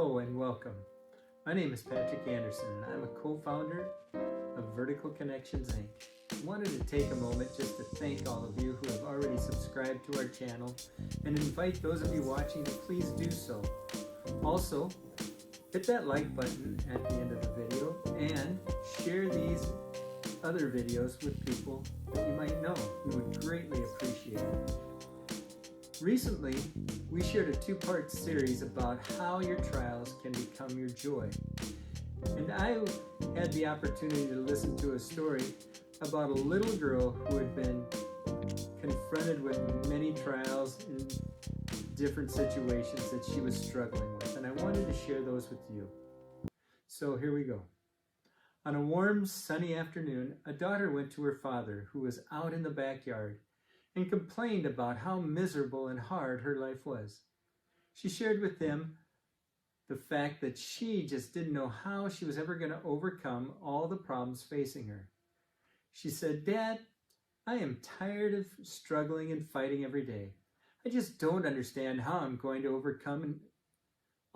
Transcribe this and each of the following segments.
Hello and welcome. My name is Patrick Anderson and I'm a co-founder of Vertical Connections Inc. I wanted to take a moment just to thank all of you who have already subscribed to our channel and invite those of you watching to please do so. Also, hit that like button at the end of the video and share these other videos with people that you might know. We would greatly appreciate it. Recently, we shared a two-part series about how your trials can become your joy. And I had the opportunity to listen to a story about a little girl who had been confronted with many trials in different situations that she was struggling with. And I wanted to share those with you. So here we go. On a warm, sunny afternoon, a daughter went to her father, who was out in the backyard, and complained about how miserable and hard her life was. She shared with him the fact that she just didn't know how she was ever going to overcome all the problems facing her. She said, "Dad, I am tired of struggling and fighting every day. I just don't understand how I'm going to overcome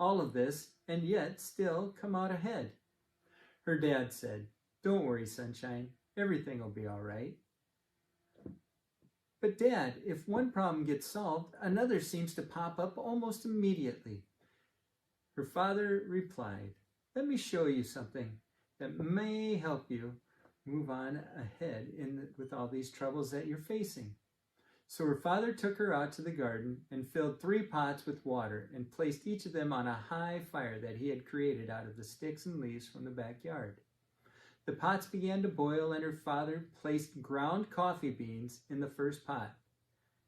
all of this and yet still come out ahead." Her dad said, "Don't worry, sunshine. Everything will be all right." "But Dad, if one problem gets solved, another seems to pop up almost immediately." Her father replied, "Let me show you something that may help you move on ahead with all these troubles that you're facing." So her father took her out to the garden and filled 3 pots with water and placed each of them on a high fire that he had created out of the sticks and leaves from the backyard. The pots began to boil, and her father placed ground coffee beans in the first pot.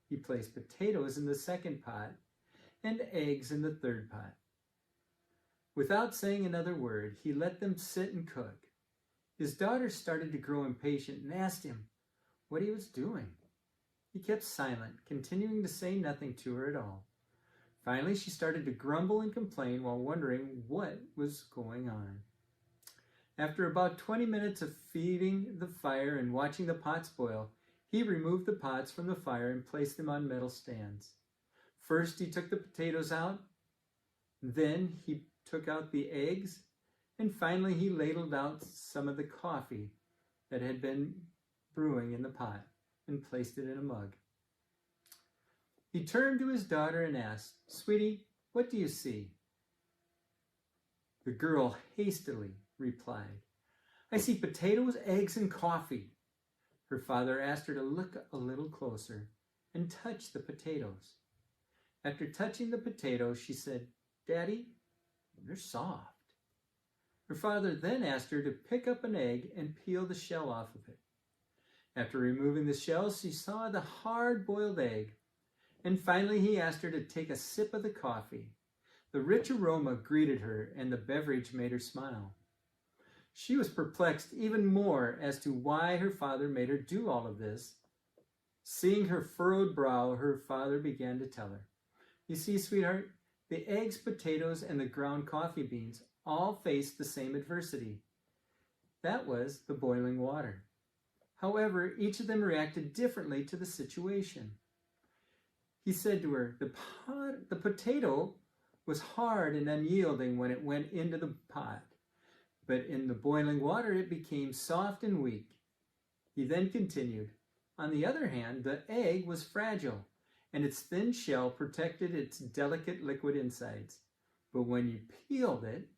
He placed potatoes in the second pot and eggs in the third pot. Without saying another word, he let them sit and cook. His daughter started to grow impatient and asked him what he was doing. He kept silent, continuing to say nothing to her at all. Finally, she started to grumble and complain while wondering what was going on. After about 20 minutes of feeding the fire and watching the pots boil, he removed the pots from the fire and placed them on metal stands. First, he took the potatoes out, then he took out the eggs, and finally he ladled out some of the coffee that had been brewing in the pot and placed it in a mug. He turned to his daughter and asked, "Sweetie, what do you see?" The girl hastily replied, "I see potatoes, eggs, and coffee." Her father asked her to look a little closer and touch the potatoes. After touching the potatoes, she said, "Daddy, they're soft." Her father then asked her to pick up an egg and peel the shell off of it. After removing the shell, she saw the hard-boiled egg. And finally, he asked her to take a sip of the coffee. The rich aroma greeted her, and the beverage made her smile. She was perplexed even more as to why her father made her do all of this. Seeing her furrowed brow, her father began to tell her, "You see, sweetheart, the eggs, potatoes, and the ground coffee beans all faced the same adversity. That was the boiling water. However, each of them reacted differently to the situation." He said to her, the potato was hard and unyielding when it went into the pot, but in the boiling water it became soft and weak." He then continued, "On the other hand, the egg was fragile, and its thin shell protected its delicate liquid insides. But when you peeled it,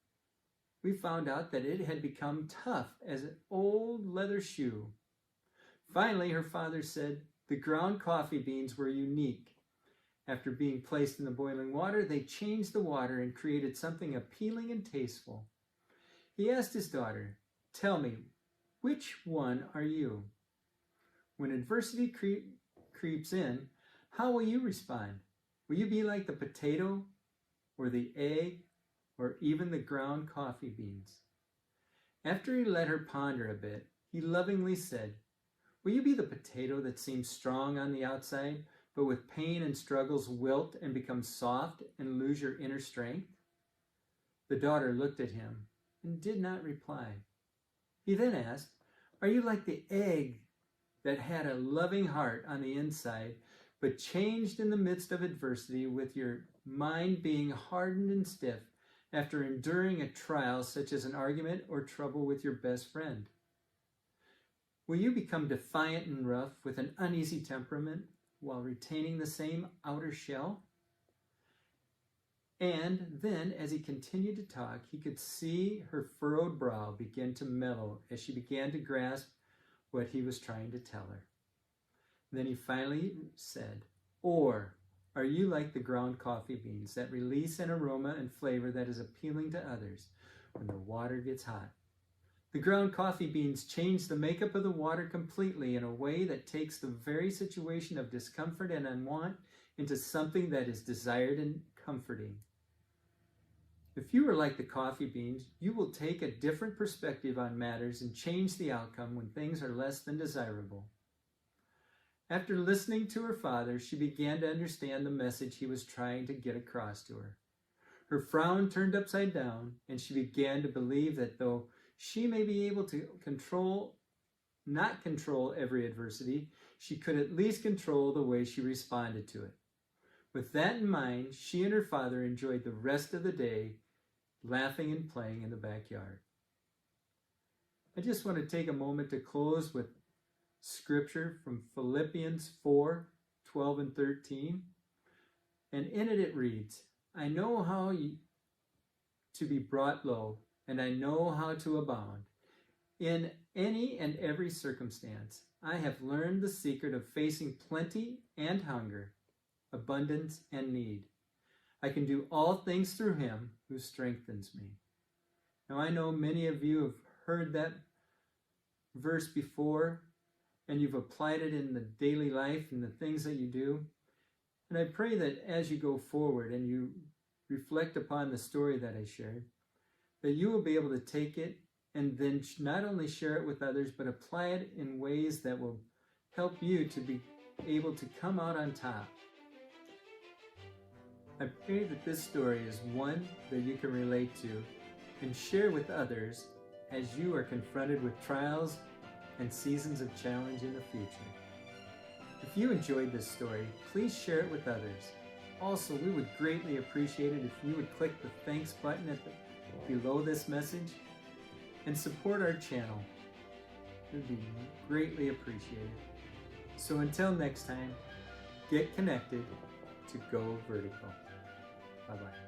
we found out that it had become tough as an old leather shoe." Finally, her father said the ground coffee beans were unique. After being placed in the boiling water, they changed the water and created something appealing and tasteful. He asked his daughter, "Tell me, which one are you? When adversity creeps in, how will you respond? Will you be like the potato, or the egg, or even the ground coffee beans?" After he let her ponder a bit, he lovingly said, "Will you be the potato that seems strong on the outside, but with pain and struggles wilt and become soft and lose your inner strength?" The daughter looked at him and did not reply. He then asked, "Are you like the egg that had a loving heart on the inside, but changed in the midst of adversity with your mind being hardened and stiff after enduring a trial such as an argument or trouble with your best friend? Will you become defiant and rough with an uneasy temperament while retaining the same outer shell? And then, as he continued to talk, he could see her furrowed brow begin to mellow as she began to grasp what he was trying to tell her. Then he finally said, "Or are you like the ground coffee beans that release an aroma and flavor that is appealing to others when the water gets hot? The ground coffee beans change the makeup of the water completely in a way that takes the very situation of discomfort and unwant into something that is desired and comforting. If you are like the coffee beans, you will take a different perspective on matters and change the outcome when things are less than desirable." After listening to her father, she began to understand the message he was trying to get across to her. Her frown turned upside down, and she began to believe that though she may be able to not control every adversity, she could at least control the way she responded to it. With that in mind, she and her father enjoyed the rest of the day, laughing and playing in the backyard. I just want to take a moment to close with scripture from Philippians 4:12 and 13. And in it reads, "I know how to be brought low, and I know how to abound. In any and every circumstance, I have learned the secret of facing plenty and hunger, abundance and need. I can do all things through him who strengthens me." Now I know many of you have heard that verse before, and you've applied it in the daily life and the things that you do. And I pray that as you go forward and you reflect upon the story that I shared, that you will be able to take it and then not only share it with others, but apply it in ways that will help you to be able to come out on top. I pray that this story is one that you can relate to and share with others as you are confronted with trials and seasons of challenge in the future. If you enjoyed this story, please share it with others. Also, we would greatly appreciate it if you would click the thanks button below this message and support our channel. It would be greatly appreciated. So until next time, get connected to go vertical. Bye-bye.